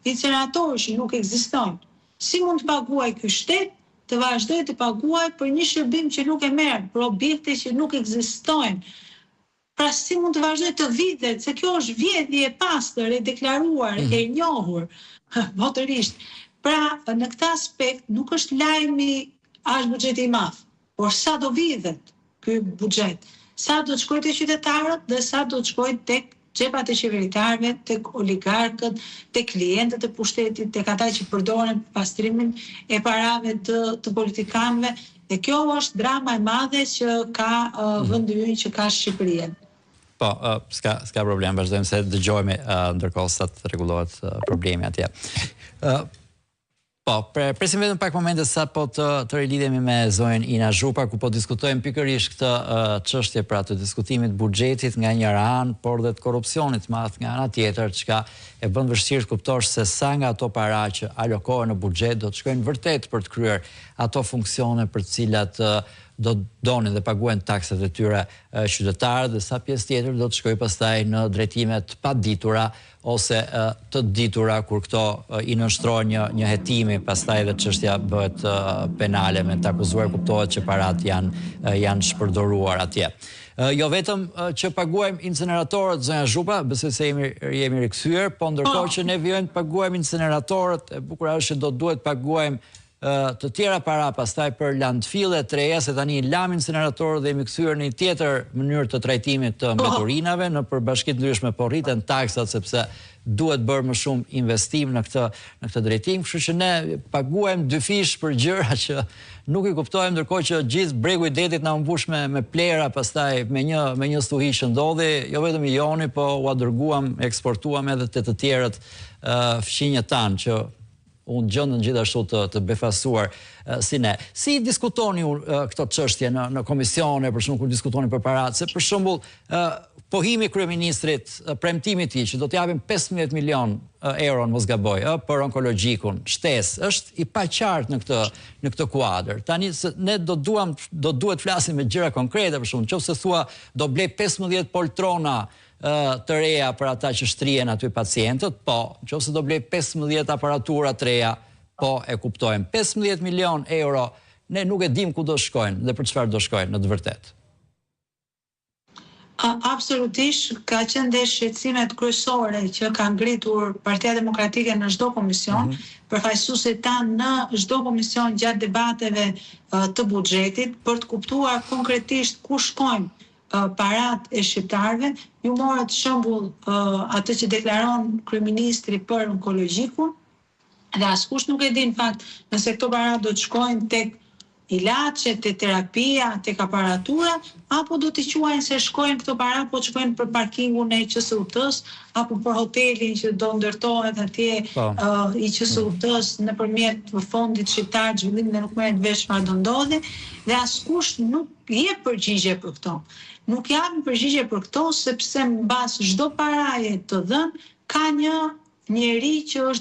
incineratorë që nuk ekzistojnë. Si mund të paguaj ky shtet të vazhdoj të paguaj për një shërbim që nuk e merr, për objekte që nuk ekzistojnë. Pra si mund të vazhdoj të vitet, se kjo është vjedhje e pastër, e deklaruar, e njohur, botërisht. Pra, në këtë aspekt nuk është lajmi është buxheti i madh, por sa do vidhet ky buxhet, sa do të shkojë te qytetarët dhe sa do të shkojë tek xhepat e qeveritarëve, tek oligarkët, tek klientët e pushtetit, tek ata që përdoren pastrimin e parave të politikanëve. Dhe kjo është drama e madhe që ka vendi ynë, që ka Shqipëria. Po, s'ka problem, vazhdojmë se dëgjojmë ndërkohë sa të rregullohet problemi atje. Po, presim vetëm pak momente sa po të rilidhemi me zonjën Ina Zhupa, ku po diskutojmë pikërisht këtë çështje pra të diskutimit buxhetit nga njëra anë, por dhe të korrupsionit madh nga ana tjetër, çka e bën vështirë të kuptosh se sa nga ato para që alokohen në buxhet do të shkojnë vërtet për të kryer ato funksione për të cilat do donin dhe paguen takset e tyre qytetarët, dhe sa pjesë tjetër do të shkojë pastaj në drejtime të paditura ose të ditura, kur këto i nënshtrojnë një hetimi, pastaj dhe çështja bëhet penale, me të akuzuar kuptohet që parat janë shpërdoruar atje. Jo vetëm që paguajmë incineratorët, zonja Zhupa, besoj se jemi rikthyer, po ndërkohë që ne vijojmë të paguajmë incineratorët, e bukur është që do duhet paguajmë të tjera para pastaj për landfille të reja, se tani lam incineratorët dhe jemi kthyer në një tjetër mënyrë të trajtimit të mbeturinave, në përbashki të ndryshme, po rriten taksat sepse duhet bërë më shumë investim në këtë drejtim, kështu që ne paguajmë dyfish për gjëra që nuk i kuptojmë, ndërkohë që gjithë bregu i detit na mbush me plera, pastaj me një stuhi që ndodhi, jo vetëm i joni, po u dërguam, eksportuam edhe të tjerët fqinjët tanë që unë gjendën gjithashtu të befasuar si ne. Si diskutoni këto çështje në komisione, për shembull kur diskutoni për parat, se për shembull pohimi kryeministrit, premtimi i tij që do të japim 15 milion euro, mos gaboj, për onkologjikun, shtesë, është i paqartë në këtë kuadër. Tani ne do duhet flasim me gjëra konkrete, për shembull, nëse thua do blej 15 poltrona të reja për ata që shtrihen aty pacientët, po, nëse do blej 15 aparatura të reja, po, e kuptojmë. 15 milion euro, ne nuk e dim ku do shkojnë dhe për çfarë do shkojnë në të vërtetë. Absolutisht, ka qenë dhe shqetësimet kryesore që ka ngritur Partia Demokratike në çdo komision, përfaqësuesit tanë në çdo komision gjatë debateve të buxhetit, për të kuptuar konkretisht ku shkojnë parat e shqiptarëve. Ju morët shembull atë që deklaron kryeministri për onkologjikun, dhe askush nuk e di në fakt nëse këto para do të shkojnë tek ilaçe, tek terapia, tek aparatura, apo do të quajnë se shkojnë këto para, po shkojnë për parkingun e QSUT-s, apo për hotelin që do ndërtohet atje i QSUT-s nëpërmjet fondit shqiptar zhvillim, dhe nuk merret vesh çfarë do ndodhi, dhe askush nuk jep përgjigje për këto. Nuk japin përgjigje për këto sepse mbas çdo paraje të dhënë ka një njerëz që është